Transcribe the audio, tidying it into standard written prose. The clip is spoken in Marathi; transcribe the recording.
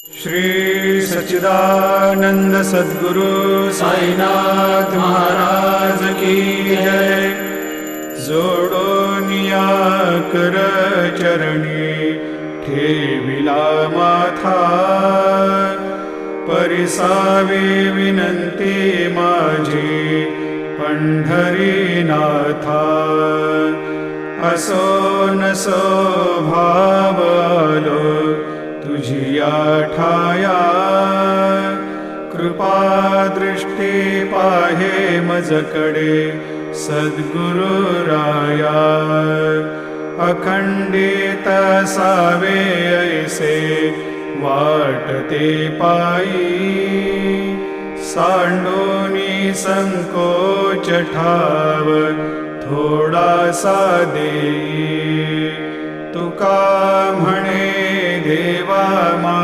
श्री सच्चिदानंद सद्गुरु साईनाथ महाराज की जय। जोडोनिया कर चरणी ठेविला माथा, परिसावी विनंती माझी पंढरीनाथा। असो नसो भाव आलो तुझिया ठाया, कृपा दृष्टी पाहे मजकडे सद्गुरु राया। अखंडित सावे ऐसे वाटते पायी, सांडोनी संकोच ठाव थोडासा देई। तुका म्हणे देवा मा